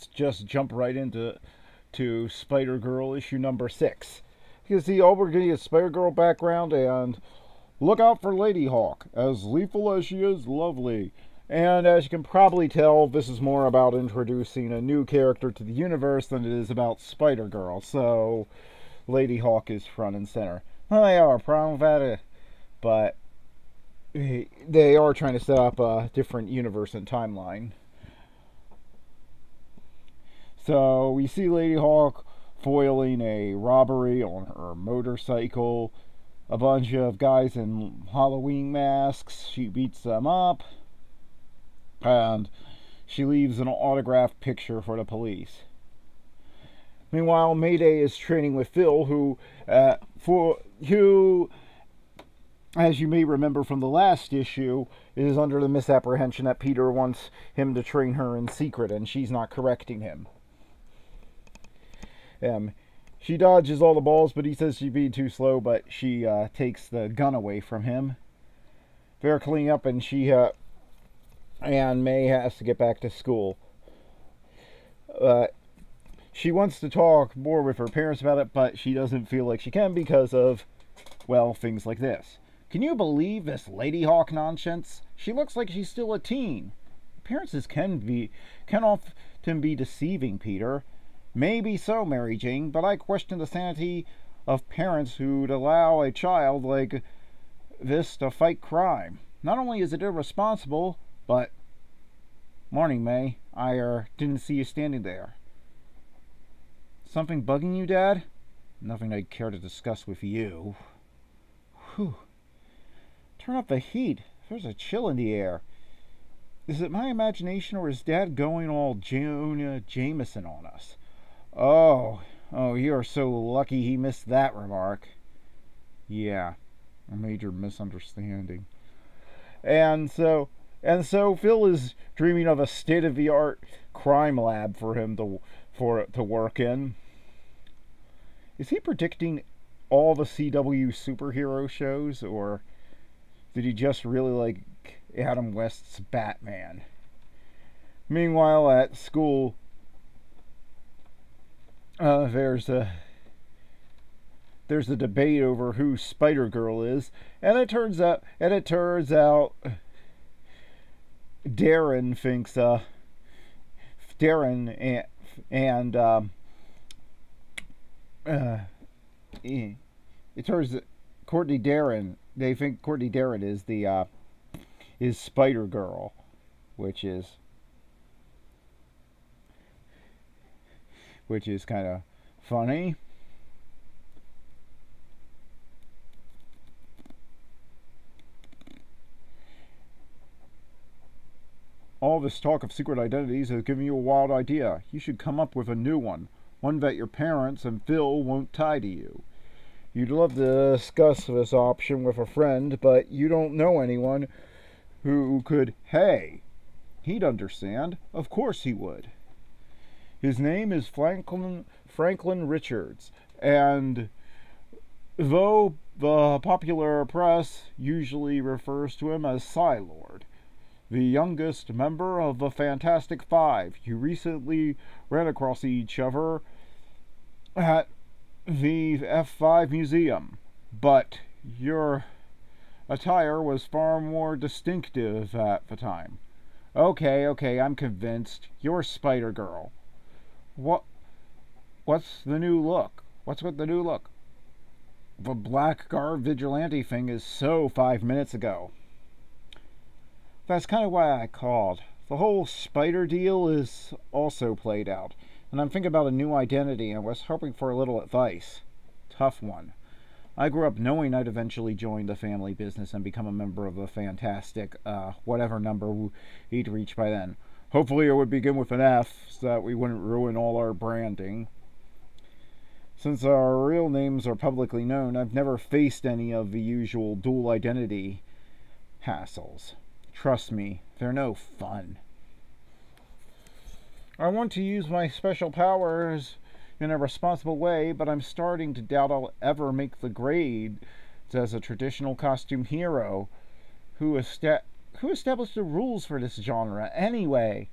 let's just jump right into Spider-Girl issue number 6. You can see all we're getting is Spider-Girl background, and look out for Lady Hawk, as lethal as she is lovely. And as you can probably tell, this is more about introducing a new character to the universe than it is about Spider-Girl, so Lady Hawk is front and center. Well, they have a problem with that, but they are trying to set up a different universe and timeline. So we see Lady Hawk foiling a robbery on her motorcycle. A bunch of guys in Halloween masks. She beats them up. And she leaves an autographed picture for the police. Meanwhile, Mayday is training with Phil, who, as you may remember from the last issue, is under the misapprehension that Peter wants him to train her in secret, and she's not correcting him. She dodges all the balls, but he says she's being too slow, but she takes the gun away from him. They're cleaning up, and and May has to get back to school. She wants to talk more with her parents about it, but she doesn't feel like she can because of, well, things like this. Can you believe this Lady Hawk nonsense? She looks like she's still a teen. Appearances can often be deceiving, Peter. Maybe so, Mary Jane, but I question the sanity of parents who'd allow a child like this to fight crime. Not only is it irresponsible, but... Morning, May. I didn't see you standing there. Something bugging you, Dad? Nothing I'd care to discuss with you. Whew. Turn up the heat. There's a chill in the air. Is it my imagination, or is Dad going all Jonah Jameson on us? Oh, you are so lucky he missed that remark. Yeah, a major misunderstanding. And so Phil is dreaming of a state-of-the-art crime lab for him to work in. Is he predicting all the CW superhero shows, or did he just really like Adam West's Batman? Meanwhile, at school, there's a debate over who Spider-Girl is, and it turns out Darren thinks it turns Courtney Darren. They think Courtney Darren is Spider-Girl, which is kind of funny. All this talk of secret identities has given you a wild idea. You should come up with a new one that your parents and Phil won't tie to you. You'd love to discuss this option with a friend, but you don't know anyone who could. Hey, he'd understand. Of course he would. His name is Franklin Richards, and though the popular press usually refers to him as Psylord, the youngest member of the Fantastic Five, you recently ran across each other at the F5 Museum, but your attire was far more distinctive at the time. Okay, I'm convinced. You're Spider-Girl. What's the new look? What's with the new look? The black garb vigilante thing is so 5 minutes ago. That's kind of why I called. The whole spider deal is also played out, and I'm thinking about a new identity and was hoping for a little advice. Tough one. I grew up knowing I'd eventually join the family business and become a member of the Fantastic, whatever number he'd reach by then. Hopefully it would begin with an F, so that we wouldn't ruin all our branding. Since our real names are publicly known, I've never faced any of the usual dual identity hassles. Trust me, they're no fun. I want to use my special powers in a responsible way, but I'm starting to doubt I'll ever make the grade as a traditional costume hero. Who established the rules for this genre, anyway?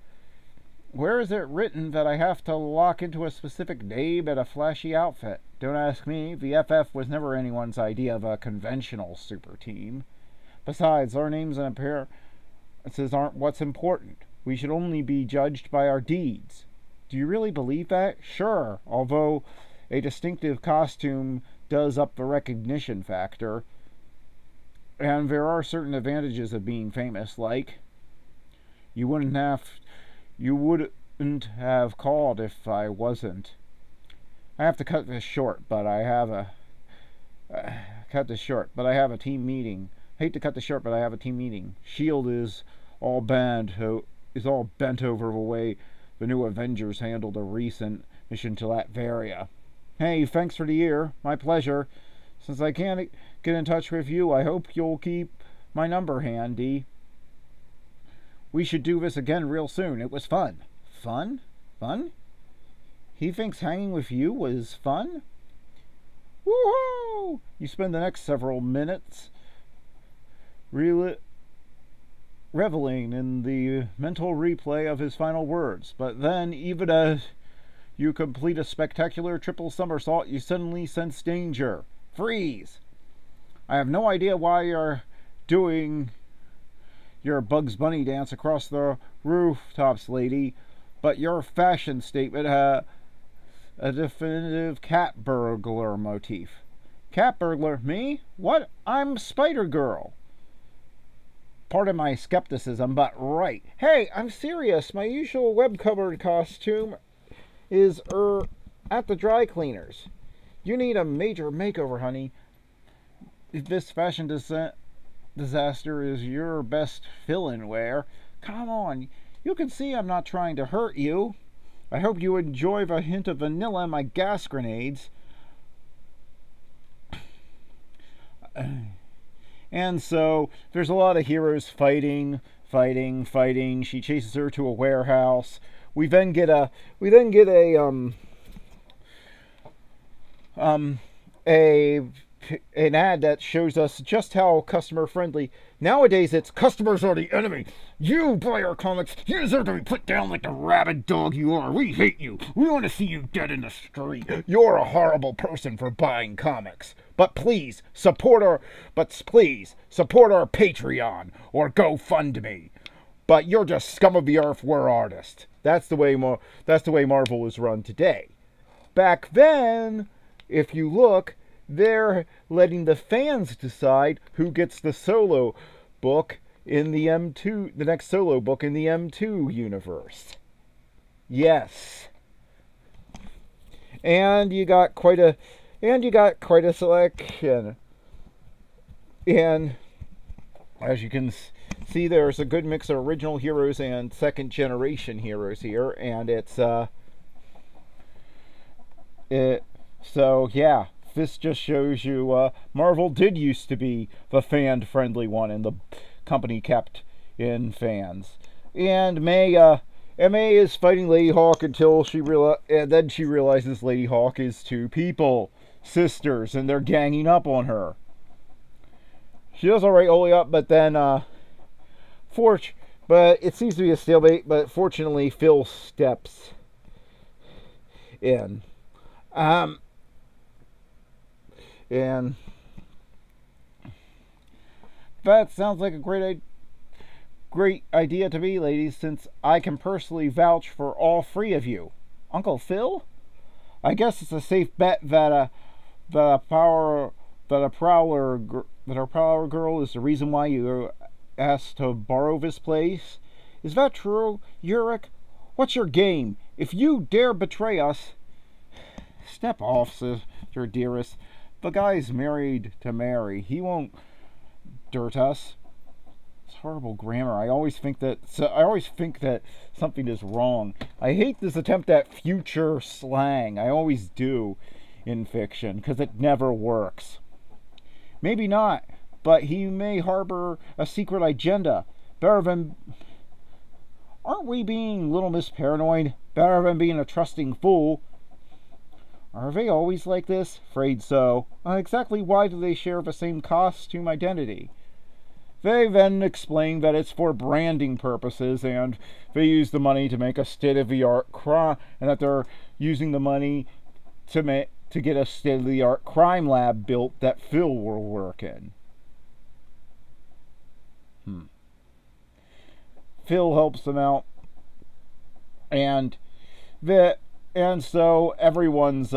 Where is it written that I have to lock into a specific name and a flashy outfit? Don't ask me. The FF was never anyone's idea of a conventional super team. Besides, our names and appearances aren't what's important. We should only be judged by our deeds. Do you really believe that? Sure, although a distinctive costume does up the recognition factor. And there are certain advantages of being famous, like you wouldn't have called if I wasn't. I have to cut this short, but I have a team meeting. Hate to cut this short, but I have a team meeting. Shield is all bent over the way the new Avengers handled a recent mission to Latveria. Hey, thanks for the year. My pleasure. Since I can't get in touch with you, I hope you'll keep my number handy. We should do this again real soon. It was fun. Fun? Fun? He thinks hanging with you was fun? Woohoo! You spend the next several minutes reveling in the mental replay of his final words. But then, even as you complete a spectacular triple somersault, you suddenly sense danger. Freeze! I have no idea why you're doing your Bugs Bunny dance across the rooftops, lady, but your fashion statement had a definitive cat burglar motif. Cat burglar? Me? What? I'm Spidergirl. Pardon my skepticism, but right. Hey, I'm serious. My usual web-covered costume is, at the dry cleaners. You need a major makeover, honey. If this fashion disaster is your best fill-in wear, come on. You can see I'm not trying to hurt you. I hope you enjoy the hint of vanilla in my gas grenades. And so, there's a lot of heroes fighting. She chases her to a warehouse. We then get an ad that shows us just how customer friendly. Nowadays, it's customers are the enemy. You buy our comics, you deserve to be put down like the rabid dog you are. We hate you. We want to see you dead in the street. You're a horrible person for buying comics. But please support our Patreon or GoFundMe. But you're just scum of the earth. We're artists. That's the way Marvel is run today. Back then, if you look, they're letting the fans decide who gets the solo book in the M2, the next solo book in the M2 universe. Yes. And you got quite a selection. And as you can see, there's a good mix of original heroes and second generation heroes here, and so yeah. This just shows you Marvel did used to be the fan-friendly one, and the company kept in fans. And May is fighting Lady Hawk until then she realizes Lady Hawk is two people, sisters, and they're ganging up on her. She does alright all the way up, but then but it seems to be a stalemate. But fortunately, Phil steps in. And that sounds like a great idea to me, ladies, since I can personally vouch for all three of you. Uncle Phil? I guess it's a safe bet that our Prowler girl is the reason why you asked to borrow this place. Is that true, Yurik? What's your game? If you dare betray us, step off, sister dearest. The guy's married to Mary. He won't dirt us. It's horrible grammar. I always think that something is wrong. I hate this attempt at future slang. I always do in fiction, because it never works. Maybe not, but he may harbor a secret agenda. Better than... Aren't we being Little Miss Paranoid? Better than being a trusting fool. Are they always like this? Afraid so. Exactly why do they share the same costume identity? They then explain that it's for branding purposes, and they use the money to make a state-of-the-art crime, and that they're using the money to get a state-of-the-art crime lab built that Phil will work in. Phil helps them out, and so everyone's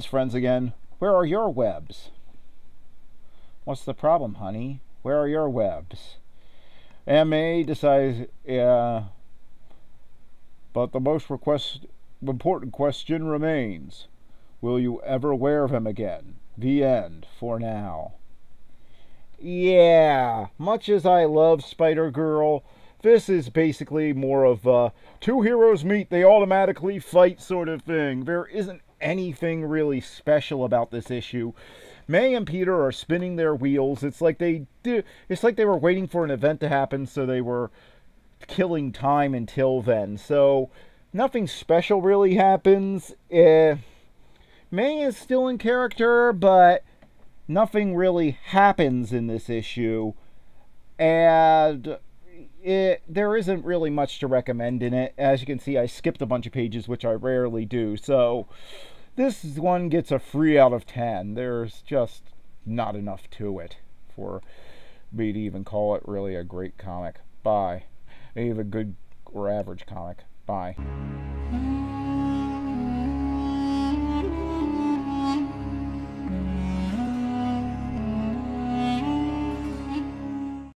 friends again. Where are your webs? What's the problem, honey? Where are your webs? And May decides, but the most important question remains. Will you ever wear them again? The end, for now. Yeah, much as I love Spider-Girl, this is basically more of a two heroes meet, they automatically fight sort of thing. There isn't anything really special about this issue. May and Peter are spinning their wheels. It's like they were waiting for an event to happen, so they were killing time until then. So nothing special really happens. May is still in character, but nothing really happens in this issue, and there isn't really much to recommend in it. As you can see, I skipped a bunch of pages, which I rarely do, so this one gets a 3 out of 10. There's just not enough to it for me to even call it really a great comic. Bye. Even a good or average comic. Bye.